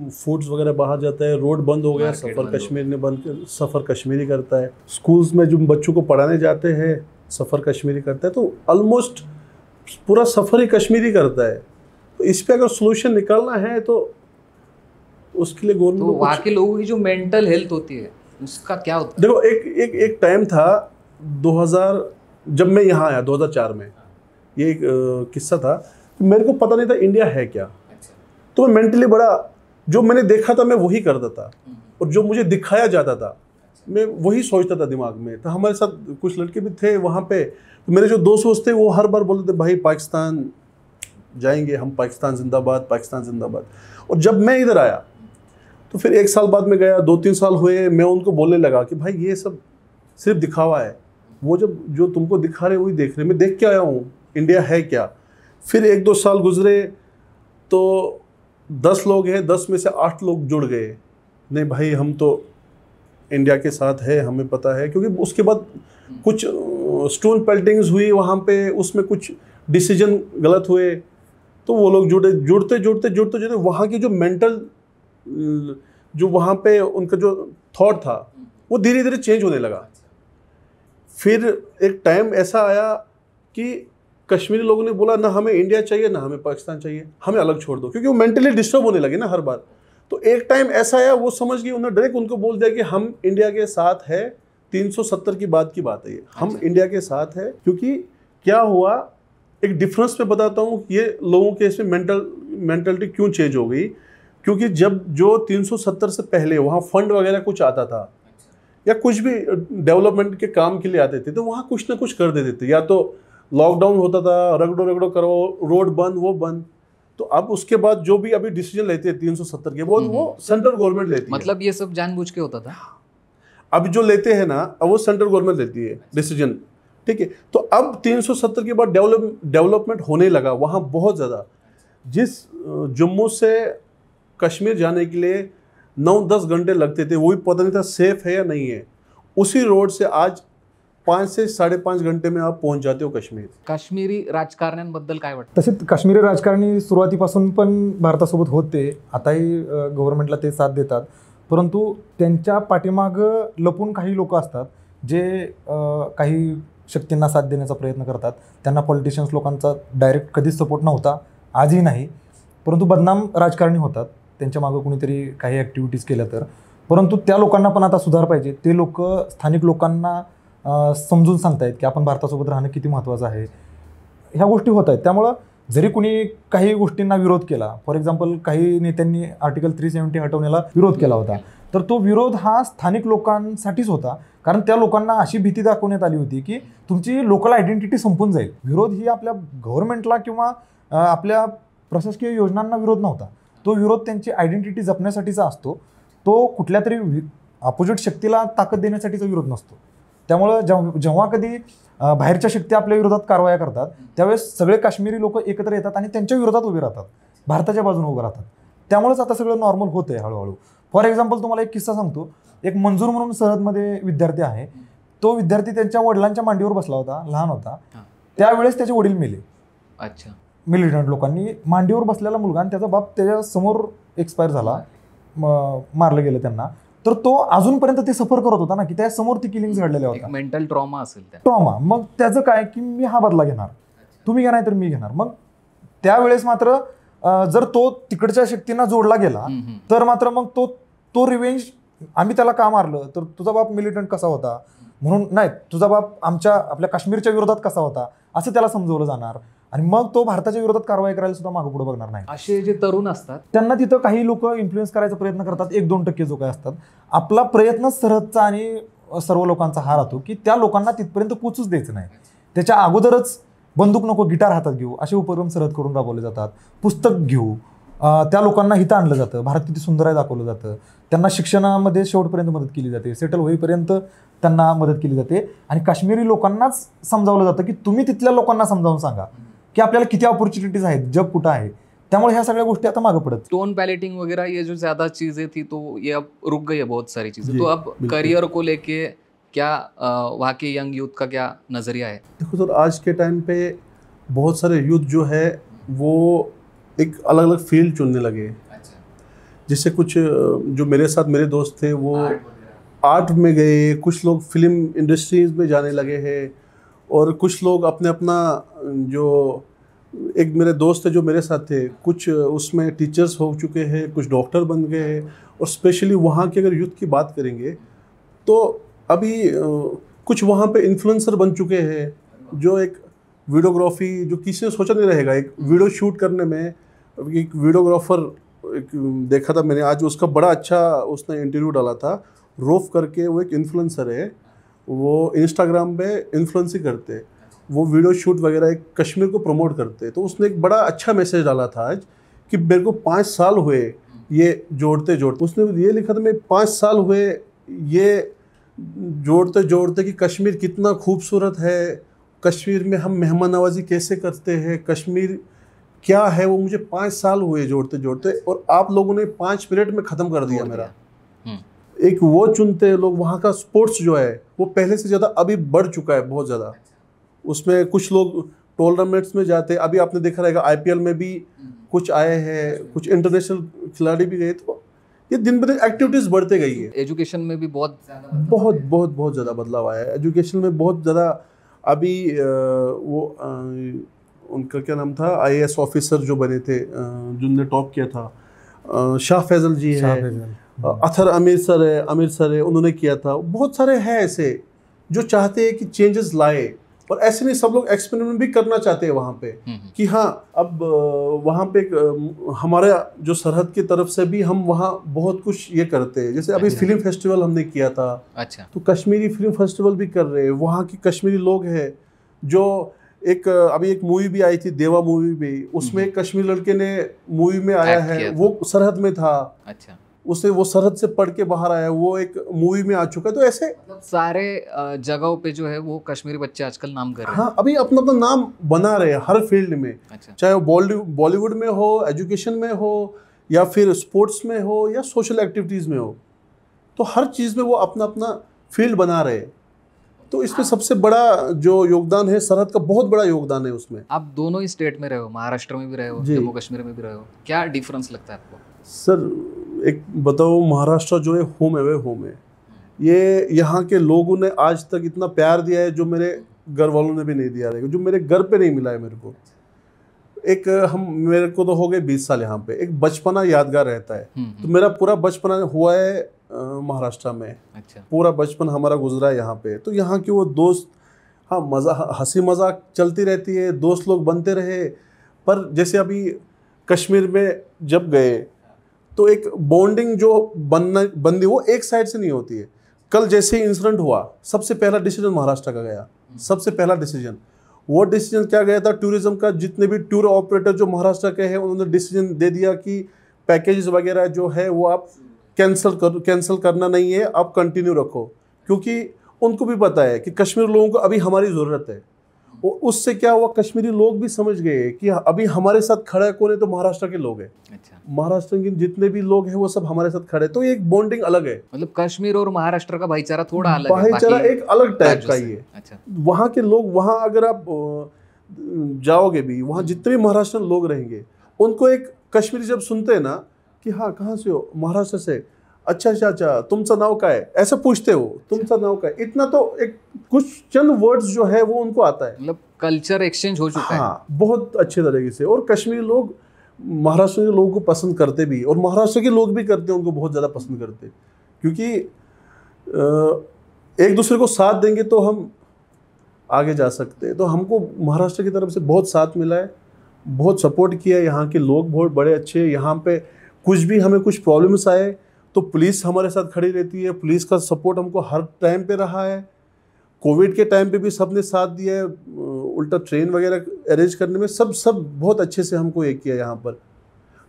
Speaker 2: फूड्स वगैरह बाहर जाता है, रोड बंद हो गया, सफ़र कश्मीर ने सफ़र कश्मीरी करता है। स्कूल्स में जो बच्चों को पढ़ाने जाते हैं सफ़र कश्मीरी करता है, तो ऑलमोस्ट पूरा सफ़र ही कश्मीरी करता है। तो इस पर अगर सोल्यूशन निकालना है तो उसके लिए गवर्नमेंट
Speaker 1: तो वहाँ के लोगों की जो मेंटल हेल्थ होती है उसका क्या होता है?
Speaker 2: देखो एक टाइम था 2000, जब मैं यहाँ आया 2004 में, ये एक किस्सा था। तो मेरे को पता नहीं था इंडिया है क्या, तो मैं मेंटली बड़ा, जो मैंने देखा था मैं वही करता था। और जो मुझे दिखाया जाता था मैं वही सोचता था दिमाग में। तो हमारे साथ कुछ लड़के भी थे वहाँ पे, तो मेरे जो दोस्त थे वो हर बार बोलते थे भाई पाकिस्तान जाएंगे हम, पाकिस्तान जिंदाबाद, पाकिस्तान जिंदाबाद। और जब मैं इधर आया तो फिर 1 साल बाद में गया, 2-3 साल हुए, मैं उनको बोलने लगा कि भाई ये सब सिर्फ दिखावा है, वो जब जो तुमको दिखा रहे वही देख रहे, मैं देख के आया हूँ इंडिया है क्या। फिर 1-2 साल गुजरे तो 10 लोग हैं, 10 में से 8 लोग जुड़ गए, नहीं भाई हम तो इंडिया के साथ है, हमें पता है। क्योंकि उसके बाद कुछ स्टोन पेल्टिंग्स हुई वहाँ पे, उसमें कुछ डिसीजन गलत हुए, तो वो लोग जुड़ते वहाँ की जो मेंटल, जो वहाँ पे उनका जो थॉट था वो धीरे धीरे चेंज होने लगा। फिर एक टाइम ऐसा आया कि कश्मीरी लोगों ने बोला ना हमें इंडिया चाहिए ना हमें पाकिस्तान चाहिए, हमें अलग छोड़ दो, क्योंकि वो मेंटली डिस्टर्ब होने लगे ना हर बार। तो एक टाइम ऐसा आया, वो समझ गए, उन्होंने डायरेक्ट उनको बोल दिया कि हम इंडिया के साथ है। 370 की बात है ये, हम इंडिया के साथ है। क्योंकि क्या हुआ, एक डिफरेंस पे बताता हूँ ये लोगों के इसमें मेंटलिटी क्यों चेंज हो गई। क्योंकि जब जो 370 से पहले वहाँ फंड वगैरह कुछ आता था या कुछ भी डेवलपमेंट के काम के लिए आते थे, तो वहाँ कुछ ना कुछ कर देते थे। या तो लॉकडाउन होता था, रगड़ो करो, रोड बंद, वो बंद। तो अब उसके बाद जो भी अभी डिसीजन लेते हैं 370 के, वो सेंट्रल गवर्नमेंट लेती है।
Speaker 1: मतलब ये सब जानबूझ के होता था।
Speaker 2: अब जो लेते हैं ना, अब वो सेंट्रल गवर्नमेंट लेती है डिसीजन, ठीक है। तो अब 370 के बाद डेवलपमेंट होने लगा वहाँ बहुत ज़्यादा। जिस जम्मू से कश्मीर जाने के लिए 9-10 घंटे लगते थे, वो भी पता नहीं था सेफ है या नहीं है, उसी रोड से आज 5 से 5.5 घंटे में आप पहुंच जाते हो कश्मीर।
Speaker 1: काश्मीरी राजकारण्यांबद्दल काय वाटतं?
Speaker 3: तसेच काश्मीरी राजकारणी सुरुवातीपासून पण भारतासोबत होते, आताही गव्हर्नमेंटला ते साथ देतात, परंतु त्यांच्या पाठीमागं लपून काही लोक असतात जे काही शक्तींना साथ देण्याचा प्रयत्न करतात. त्यांना पॉलिटिशियन्स लोकांचा डायरेक्ट कधीच सपोर्ट नव्हता, आजही नाही, परंतु बदनाम राजकारणी होतात त्यांच्या मागं कुणीतरी काही ॲक्टिव्हिटीज केल्या तर. परंतु त्या लोकांना पण आता सुधार पाहिजे. ते लोक स्थानिक लोकांना समजून सांगतायत की आपण भारतासोबत राहणं किती महत्त्वाचं आहे. ह्या गोष्टी होत आहेत. त्यामुळं जरी कुणी काही गोष्टींना विरोध केला, फॉर एक्झाम्पल काही नेत्यांनी आर्टिकल 370 हटवण्याला विरोध केला होता, तर तो विरोध हा स्थानिक लोकांसाठीच होता. कारण त्या लोकांना अशी भीती दाखवण्यात आली होती की तुमची लोकल आयडेंटिटी संपून जाईल. विरोध ही आपल्या गव्हर्नमेंटला किंवा आपल्या प्रशासकीय योजनांना विरोध नव्हता. तो विरोध त्यांची आयडेंटिटी जपण्यासाठीचा असतो. तो कुठल्या तरी अपोजिट शक्तीला ताकद देण्यासाठीचा विरोध नसतो. त्यामुळं जेव्हा कधी बाहेरच्या शक्ती आपल्या विरोधात कारवाया करतात, त्यावेळेस सगळे काश्मीरी लोक एकत्र येतात आणि त्यांच्या विरोधात उभे राहतात, भारताच्या बाजूने उभे राहतात. त्यामुळेच आता सगळं नॉर्मल होतं आहे हळूहळू. फॉर एक्झाम्पल तुम्हाला एक किस्सा सांगतो. एक मंजूर म्हणून सरहदमध्ये विद्यार्थी आहे. तो विद्यार्थी त्यांच्या वडिलांच्या मांडीवर बसला होता, लहान होता. त्यावेळेस त्याचे वडील मेले.
Speaker 1: अच्छा.
Speaker 3: मिलिटंट लोकांनी मांडीवर बसलेला मुलगा आणि त्याचा बाप त्याच्या समोर एक्सपायर झाला, मारलं गेलं त्यांना. तर तो अजूनपर्यंत ते सफर करत होता ना, की त्या समोर ती किलिंग्स घडलेल्या होत्या.
Speaker 1: मेंटल ट्रॉमा असेल,
Speaker 3: ट्रॉमा. मग त्याचं काय की मी हा बदला घेणार, तुम्ही घ्या नाही तर मी घेणार. मग त्यावेळेस मात्र जर तो तिकडच्या शक्तींना जोडला गेला तर मात्र मग तो रिव्हेंज, आम्ही त्याला का मारलं, तर तुझा बाप मिलिटंट कसा होता म्हणून नाही, तुझा बाप आपल्या काश्मीरच्या विरोधात कसा होता असं त्याला समजवलं जाणार. आणि मग तो भारताच्या विरोधात कारवाई करायला सुद्धा मागं पुढे बघणार नाही.
Speaker 1: असे जे तरुण असतात
Speaker 3: त्यांना तिथं काही लोक इन्फ्लुएन्स करायचा प्रयत्न करतात, 1-2% जो काय असतात. आपला प्रयत्न सरहदचा आणि सर्व लोकांचा हा राहतो की त्या लोकांना तिथपर्यंत पोचूच द्यायचं नाही. त्याच्या अगोदरच बंदूक नको, गिटार हातात घेऊ असे उपक्रम सरहद करून राबवले जातात. पुस्तक घेऊ, त्या लोकांना हिथं आणलं जातं, भारत किती सुंदर आहे दाखवलं जातं. त्यांना शिक्षणामध्ये शेवटपर्यंत मदत केली जाते, सेटल होईपर्यंत त्यांना मदत केली जाते. आणि काश्मीरी लोकांनाच समजावलं जातं की तुम्ही तिथल्या लोकांना समजावून सांगा की आपल्याला किती अपॉर्च्युनिटीज आहेत, जग कुठं आहे. त्यामुळे ह्या सगळ्या गोष्टी आता मागे पडत.
Speaker 1: स्टोन पैलेटिंग वगैरह ये जो ज्यादा चीजें थी तो ये अब रुक गई है बहुत सारी चीजें. तो अब करियर को लेके क्या वहाँ के यंग यूथ का क्या नजरिया है?
Speaker 2: देखो सर, आज के टाइम पे बहुत सारे यूथ जो है वो एक अलग अलग फील्ड चुनने लगे. जिससे कुछ जो मेरे साथ मेरे दोस्त थे वो आर्ट में गए, कुछ लोग फिल्म इंडस्ट्रीज में जाने लगे हैं, और कुछ लोग अपना जो एक मेरे दोस्त थे जो मेरे साथ थे, कुछ उसमें टीचर्स हो चुके हैं, कुछ डॉक्टर बन गए हैं. और स्पेशली वहाँ के अगर यूथ की बात करेंगे तो अभी कुछ वहाँ पे इन्फ्लुएंसर बन चुके हैं, जो एक वीडियोग्राफी, जो किसी ने सोचा नहीं रहेगा, एक वीडियो शूट करने में एक वीडियोग्राफर एक देखा था मैंने आज, उसका बड़ा अच्छा उसने इंटरव्यू डाला था। रोफ करके वो एक इन्फ्लुएंसर है, वो इंस्टाग्राम पे इन्फ्लुएंसिंग करते हैं, वो वीडियो शूट वगैरह एक कश्मीर को प्रमोट करते हैं। तो उसने एक बड़ा अच्छा मैसेज डाला था आज कि मेरे को 5 साल हुए ये जोड़ते जोड़ते, उसने ये लिखा था मैं 5 साल हुए ये जोड़ते जोड़ते कि कश्मीर कितना खूबसूरत है, कश्मीर में हम मेहमान नवाजी कैसे करते हैं, कश्मीर क्या है, वो मुझे 5 साल हुए जोड़ते जोड़ते, और आप लोगों ने 5 मिनट में ख़त्म कर दिया मेरा। एक वो चुनते हैं लोग, वहाँ का स्पोर्ट्स जो है वो पहले से ज़्यादा अभी बढ़ चुका है बहुत ज़्यादा। उसमें कुछ लोग टूर्नामेंट्स में जाते हैं, अभी आपने देखा रहेगा IPL में भी कुछ आए हैं, कुछ इंटरनेशनल खिलाड़ी भी गए। तो ये दिन ब दिन एक्टिविटीज़ बढ़ते गई है।
Speaker 1: एजुकेशन में भी बहुत
Speaker 2: बहुत ज़्यादा बदलाव आया है एजुकेशन में, बहुत ज़्यादा। अभी उनका क्या नाम था, IAS ऑफिसर जो बने थे, जिनने टॉप किया था, शाह फैजल जी है, अथर अमीर सर है, उन्होंने किया था। बहुत सारे हैं ऐसे जो चाहते हैं कि चेंजेस लाए, और ऐसे नहीं सब लोग एक्सपेरिमेंट भी करना चाहते हैं वहाँ पे कि हाँ अब वहाँ पे हमारे जो सरहद की तरफ से भी हम वहाँ बहुत कुछ ये करते हैं। जैसे अभी फिल्म फेस्टिवल हमने किया था,
Speaker 1: अच्छा,
Speaker 2: तो कश्मीरी फिल्म फेस्टिवल भी कर रहे हैं, वहाँ की कश्मीरी लोग हैं। जो एक अभी एक मूवी भी आई थी, देवा मूवी भी, उसमें एक कश्मीरी लड़के ने मूवी में आया है, वो सरहद में था।
Speaker 1: अच्छा,
Speaker 2: उसे वो सरहद से पढ़ के बाहर आया, वो एक मूवी में आ चुका है। तो ऐसे
Speaker 1: सारे जगहों पे जो है वो कश्मीरी बच्चे आजकल नाम कर रहे हैं।
Speaker 2: हाँ, अभी अपना अपना नाम बना रहे हैं हर फील्ड में।
Speaker 1: अच्छा,
Speaker 2: चाहे वो बॉलीवुड में हो, एजुकेशन में हो, या फिर स्पोर्ट्स में हो, या सोशल एक्टिविटीज़ में हो, तो हर चीज़ में वो अपना अपना फील्ड बना रहे हैं। तो इसमें सबसे बड़ा जो योगदान है, सरहद का बहुत बड़ा योगदान है उसमें।
Speaker 1: आप दोनों ही स्टेट में रहे हो, महाराष्ट्र में भी रहे हो, जम्मू कश्मीर में भी रहे हो, क्या डिफरेंस लगता है आपको?
Speaker 2: सर एक बताओ, महाराष्ट्र जो है होम अवे होम है। ये यहाँ के लोगों ने आज तक इतना प्यार दिया है जो मेरे घर वालों ने भी नहीं दिया रहेगा, जो मेरे घर पे नहीं मिला है मेरे को। मेरे को तो हो गए 20 साल यहाँ पे, एक बचपना यादगार रहता है। तो मेरा पूरा बचपना हुआ है महाराष्ट्र में।
Speaker 1: अच्छा,
Speaker 2: पूरा बचपन हमारा गुजरा है यहाँ पे। तो यहाँ के वो दोस्त, हाँ हंसी मजाक चलती रहती है, दोस्त लोग बनते रहे। पर जैसे अभी कश्मीर में जब गए तो एक बॉन्डिंग जो बनती वो एक साइड से नहीं होती है। कल जैसे ही इंसिडेंट हुआ, सबसे पहला डिसीजन महाराष्ट्र का गया, सबसे पहला डिसीजन। वो डिसीजन क्या गया था, टूरिज्म का जितने भी टूर ऑपरेटर जो महाराष्ट्र के हैं, उन्होंने डिसीजन दे दिया कि पैकेज वगैरह जो है वो आप कैंसिल करना नहीं है, आप कंटिन्यू रखो। क्योंकि उनको भी पता है कि कश्मीर लोगों को अभी हमारी ज़रूरत है। और उससे क्या हुआ, कश्मीरी लोग भी समझ गए कि अभी हमारे साथ खड़ा कौन है, तो महाराष्ट्र के लोग हैं। अच्छा, महाराष्ट्र के जितने भी लोग हैं वो सब हमारे साथ खड़े। तो एक बॉन्डिंग अलग है।
Speaker 1: मतलब कश्मीर और महाराष्ट्र का भाईचारा थोड़ा अलग है,
Speaker 2: भाईचारा एक अलग टाइप का ही है।
Speaker 1: अच्छा,
Speaker 2: वहाँ के लोग, वहाँ अगर आप जाओगे भी, वहाँ जितने भी महाराष्ट्र लोग रहेंगे, उनको एक कश्मीरी जब सुनते हैं ना कि हाँ कहाँ से हो, महाराष्ट्र से, अच्छा तुमचा नाव का है, ऐसा पूछते हो, तुमचा नाव का है, इतना तो एक कुछ चंद वर्ड्स जो है वो उनको आता है।
Speaker 1: मतलब कल्चर एक्सचेंज हो चुका है।
Speaker 2: हाँ, बहुत अच्छे तरीके से। और कश्मीरी लोग महाराष्ट्र के लोगों को पसंद करते भी, और महाराष्ट्र के लोग भी करते हैं, उनको बहुत ज़्यादा पसंद करते, क्योंकि एक दूसरे को साथ देंगे तो हम आगे जा सकते हैं। तो हमको महाराष्ट्र की तरफ से बहुत साथ मिला है, बहुत सपोर्ट किया है। यहाँ के लोग बहुत बड़े अच्छे हैं। यहाँ पे कुछ भी हमें कुछ प्रॉब्लम्स आए तो पुलिस हमारे साथ खड़ी रहती है, पुलिस का सपोर्ट हमको हर टाइम पे रहा है। कोविड के टाइम पे भी सबने साथ दिया है, उल्टा ट्रेन वगैरह अरेंज करने में सब बहुत अच्छे से हमको ये किया यहाँ पर।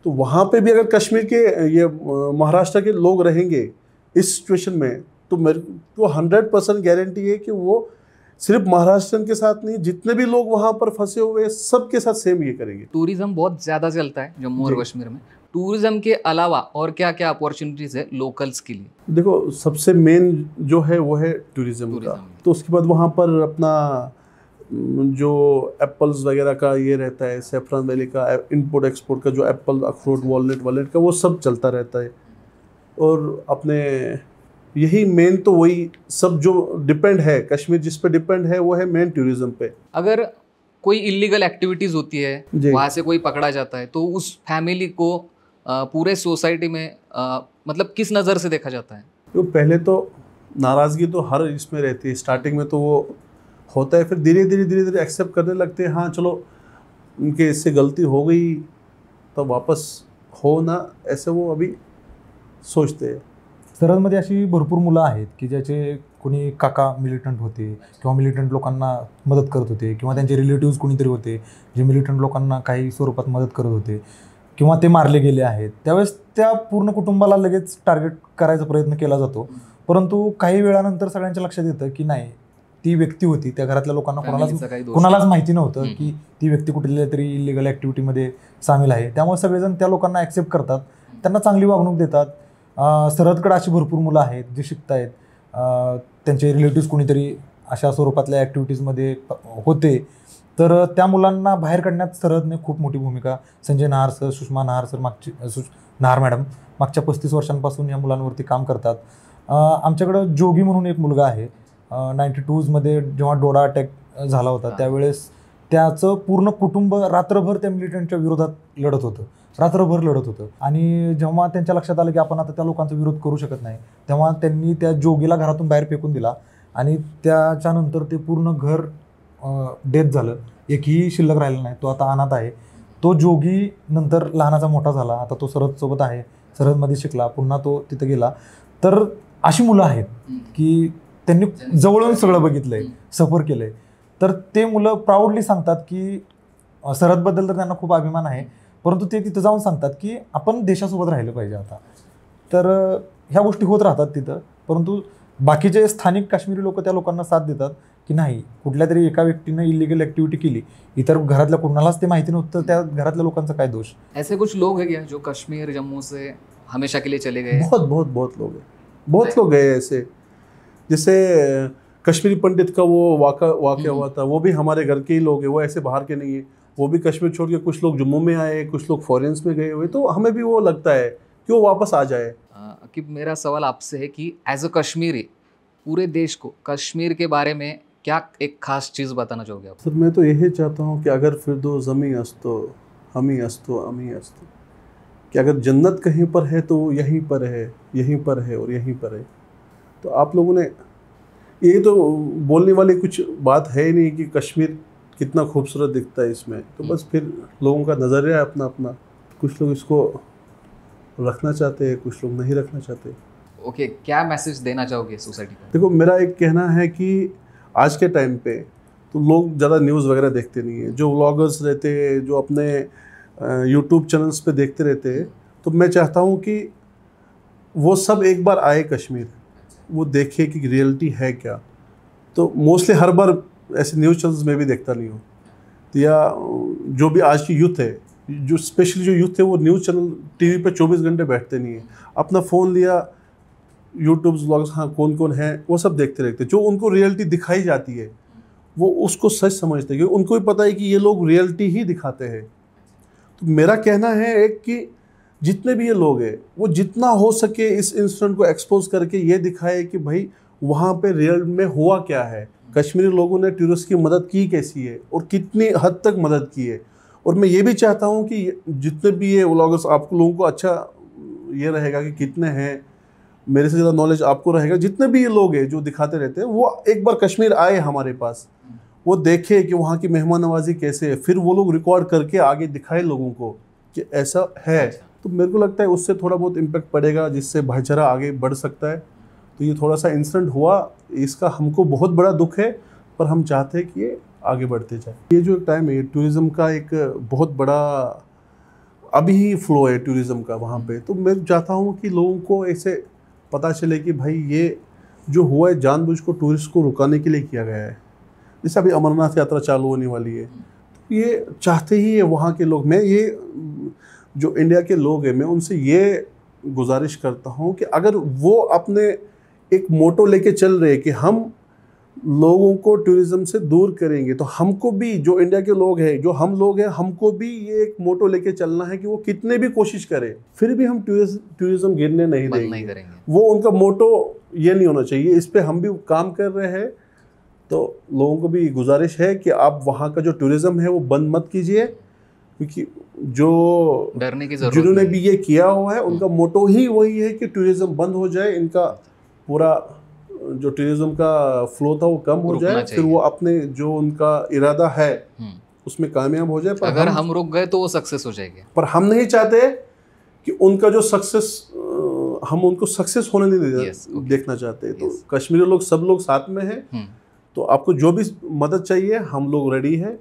Speaker 2: तो वहाँ पे भी अगर कश्मीर के ये महाराष्ट्र के लोग रहेंगे इस सिचुएशन में, तो मेरे को 100% गारंटी है कि वो सिर्फ महाराष्ट्र के साथ नहीं, जितने भी लोग वहाँ पर फंसे हुए हैं सबके साथ सेम ये करेंगे।
Speaker 1: टूरिज्म बहुत ज़्यादा चलता है जम्मू और कश्मीर में। टूरिज्म के अलावा और क्या क्या अपॉर्चुनिटीज है लोकल्स के लिए? देखो, सबसे मेन जो है वो है टूरिज्म का। तो उसके बाद वहाँ पर अपना जो एप्पल्स वगैरह का ये रहता है, सेफ्रॉन वैली का इंपोर्ट एक्सपोर्ट का जो एप्पल, अखरोट, वॉलनट का वो सब चलता रहता है। और अपने यही मेन तो वही सब जो डिपेंड है, कश्मीर जिस पे डिपेंड है वो है मेन टूरिज्म पे। अगर कोई इलीगल एक्टिविटीज होती है, वहाँ से कोई पकड़ा जाता है, तो उस फैमिली को पूरे सोसाइटी में मतलब किस नज़र से देखा जाता है?
Speaker 2: तो पहले तो नाराज़गी तो हर इसमें रहती है, स्टार्टिंग में तो वो होता है, फिर धीरे धीरे एक्सेप्ट करने लगते हैं। हाँ चलो, उनके इससे गलती हो गई तो वापस हो ना, ऐसे वो अभी सोचते हैं.
Speaker 3: सरहदमध्ये अशी भरपूर मुलं आहेत की ज्याचे कोणी काका मिलिटंट होते किंवा मिलिटंट लोकांना मदत करत होते किंवा त्यांचे रिलेटिव्स कोणीतरी होते जे मिलिटंट लोकांना काही स्वरूपात मदत करत होते किंवा ते मारले गेले आहेत. त्यावेळेस त्या पूर्ण कुटुंबाला लगेच टार्गेट करायचा प्रयत्न केला जातो. परंतु काही वेळानंतर सगळ्यांच्या लक्षात येतं की नाही, ती व्यक्ती होती, त्या घरातल्या लोकांना
Speaker 1: फॅमिलीचा काही दोष
Speaker 3: कोणालाच माहिती नव्हतं की ती व्यक्ती कुठल्या तरी इलिगल ॲक्टिव्हिटीमध्ये सामील आहे. त्यामुळे सगळेजण त्या लोकांना ॲक्सेप्ट करतात, त्यांना चांगली वागणूक देतात. सरहदकडे अशी भरपूर मुलं आहेत जे शिकत आहेत, त्यांचे रिलेटिव्स कोणीतरी अशा स्वरूपातल्या ॲक्टिव्हिटीजमध्ये होते, तर त्या मुलांना बाहेर काढण्यात सरहदने खूप मोठी भूमिका, संजय नहार सर, सुषमा नहार सर, नहार मॅडम मागच्या 35 वर्षांपासून या मुलांवरती काम करतात. आमच्याकडं जोगी म्हणून एक मुलगा आहे, 92मध्ये जेव्हा डोडा अटॅक झाला होता त्यावेळेस त्याचं पूर्ण कुटुंब रात्रभर त्या मिलिटंटच्या विरोधात लढत होतं, रात्रभर लढत होतं. आणि जेव्हा त्यांच्या लक्षात आलं की आपण आता त्या लोकांचा विरोध करू शकत नाही, तेव्हा त्यांनी त्या जोगीला घरातून बाहेर फेकून दिला आणि त्याच्यानंतर ते पूर्ण घर डेथ झालं. एकही शिल्लक राहिलं नाही, तो आता अनाथ आहे. तो जोगी नंतर लहानाचा मोठा झाला, आता तो सरहदसोबत आहे, सरहदमध्ये शिकला, पुन्हा तो तिथं गेला. तर अशी मुलं आहेत की त्यांनी जवळून सगळं बघितलंय, सफर केलंय. तर ते मुलं प्राऊडली सांगतात की सरहदबद्दल तर त्यांना खूप अभिमान आहे, परंतु ते तिथं जाऊन सांगतात की आपण देशासोबत राहिलं पाहिजे आता. तर ह्या गोष्टी होत राहतात तिथं. परंतु बाकीचे स्थानिक काश्मीरी लोक त्या लोकांना साथ देतात की नाही, कुठल्या तरी एका व्यक्तीनं इलिगल ॲक्टिव्हिटी केली, इतर घरातल्या कुणालाच ते माहिती नव्हतं, त्या घरातल्या लोकांचा काय दोष.
Speaker 1: ऐसे कुछ लोग हैं क्या जो कश्मीर जम्मू से हमेशा के लिए चले गए?
Speaker 2: बहुत लोग हैं, बहुत लोग गए ऐसे. जैसे कश्मीरी पंडित का वो वाक़या हुआ था, वो भी हमारे घर के ही लोग हैं, वो ऐसे बाहर के नहीं है. वो भी कश्मीर छोड़ के कुछ लोग जम्मू में आए, कुछ लोग फॉरेन्स में गए हुए, तो हमें भी वो लगता है कि वो वापस आ जाए.
Speaker 1: कि मेरा सवाल आपसे है कि एज अ कश्मीरी पूरे देश को कश्मीर के बारे में क्या एक खास चीज़ बताना चाहोगे आप?
Speaker 2: सर मैं तो यही चाहता हूँ कि अगर फिरदौस-ज़मी असतो, हमी असतो, अमी असतो, कि अगर जन्नत कहीं पर है तो वो यहीं पर है, यहीं पर है और यहीं पर है. तो आप लोगों ने ये तो बोलने वाली कुछ बात है ही नहीं कि कश्मीर कितना खूबसूरत दिखता है इसमें. तो बस फिर लोगों का नज़रिया है अपना अपना. कुछ लोग इसको रखना चाहते हैं, कुछ लोग नहीं रखना चाहते.
Speaker 1: ओके, क्या मैसेज देना चाहोगे सोसाइटी को?
Speaker 2: देखो, मेरा एक कहना है कि आज के टाइम पे तो लोग ज़्यादा न्यूज़ वगैरह देखते नहीं हैं. जो व्लॉगर्स रहते हैं, जो अपने यूट्यूब चैनल्स पे देखते रहते हैं, तो मैं चाहता हूँ कि वो सब एक बार आए कश्मीर, वो देखे कि रियलिटी है क्या. तो मोस्टली हर बार ऐसे न्यूज़ चैनल्स में भी देखता नहीं हूँ. तो या जो भी आज की यूथ है, जो स्पेशली जो यूथ है, वो न्यूज़ चैनल टीवी पे 24 घंटे बैठते नहीं है. अपना फ़ोन लिया, यूट्यूब व्लॉग्स, हाँ कौन कौन है वो सब देखते रहते. जो उनको रियलिटी दिखाई जाती है वो उसको सच समझते हैं, क्योंकि उनको भी पता है कि ये लोग रियलिटी ही दिखाते हैं. तो मेरा कहना है एक कि जितने भी ये लोग हैं वो जितना हो सके इस इंसिडेंट को एक्सपोज करके ये दिखाए कि भाई वहाँ पे रियल में हुआ क्या है, कश्मीरी लोगों ने टूरिस्ट की मदद की कैसी है और कितनी हद तक मदद की है. और मैं ये भी चाहता हूँ कि जितने भी ये व्लॉगर्स, आप लोगों को अच्छा ये रहेगा कि कितने हैं, मेरे से ज़्यादा नॉलेज आपको रहेगा. जितने भी ये लोग हैं जो दिखाते रहते हैं, वो एक बार कश्मीर आए हमारे पास, वो देखे कि वहाँ की मेहमान नवाजी कैसे है, फिर वो लोग रिकॉर्ड करके आगे दिखाए लोगों को कि ऐसा है. तो मेरे को लगता है उससे थोड़ा बहुत इम्पैक्ट पड़ेगा, जिससे भाईचारा आगे बढ़ सकता है. तो ये थोड़ा सा इंसिडेंट हुआ, इसका हमको बहुत बड़ा दुख है, पर हम चाहते हैं कि ये आगे बढ़ते जाए. ये जो टाइम है टूरिज़्म का एक बहुत बड़ा अभी ही फ्लो है टूरिज़्म का वहाँ पे. तो मैं चाहता हूँ कि लोगों को ऐसे पता चले कि भाई ये जो हुआ है जानबूझ को टूरिस्ट को रुकाने के लिए किया गया है. जैसे अभी अमरनाथ यात्रा चालू होने वाली है, तो ये चाहते ही है वहाँ के लोग. मैं ये जो इंडिया के लोग हैं, मैं उनसे ये गुजारिश करता हूँ कि अगर वो अपने एक मोटो लेके चल रहे कि हम लोगों को टूरिज़्म से दूर करेंगे, तो हमको भी, जो इंडिया के लोग हैं, जो हम लोग हैं, हमको भी ये एक मोटो लेके चलना है कि वो कितने भी कोशिश करें फिर भी हम टूरिज़्म गिरने नहीं देंगे. वो उनका मोटो ये नहीं होना चाहिए. इस पे हम भी काम कर रहे हैं. तो लोगों को भी गुजारिश है कि आप वहाँ का जो टूरिज़्म है वो बंद मत कीजिए, क्योंकि जो
Speaker 1: डरने की जरूरत
Speaker 2: जिन्होंने भी ये किया हुआ है उनका मोटो ही वही है कि टूरिज़्म बंद हो जाए, इनका पूरा जो टूरिज़्म का फ्लो था वो कम हो जाए, फिर वो अपने जो उनका इरादा है उसमें कामयाब हो जाए. पर
Speaker 1: अगर हम रुक गए तो वो सक्सेस हो जाएंगे.
Speaker 2: पर हम नहीं चाहते कि उनका जो सक्सेस, हम उनको सक्सेस होने नहीं
Speaker 1: Yes, okay.
Speaker 2: देखना चाहते। तो
Speaker 1: Yes.
Speaker 2: कश्मीरी लोग सब लोग साथ में हैं। तो आपको जो भी मदद चाहिए हम लोग रेडी हैं,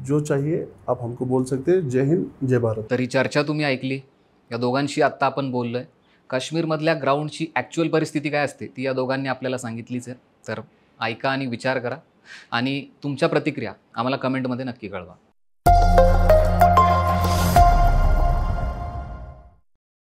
Speaker 2: जो चाहिए आप हमको बोल सकते हैं। जय हिंद, जय भारत।
Speaker 1: तर ही चर्चा तुम्ही ऐकली, या दोघांशी आत्ता आपण बोललोय। काश्मीरमधल्या ग्राउंडची ॲक्च्युअल परिस्थिती काय असते ती या दोघांनी आपल्याला सांगितलीच आहे। तर ऐका आणि विचार करा, आणि तुमच्या प्रतिक्रिया आम्हाला कमेंटमध्ये नक्की कळवा।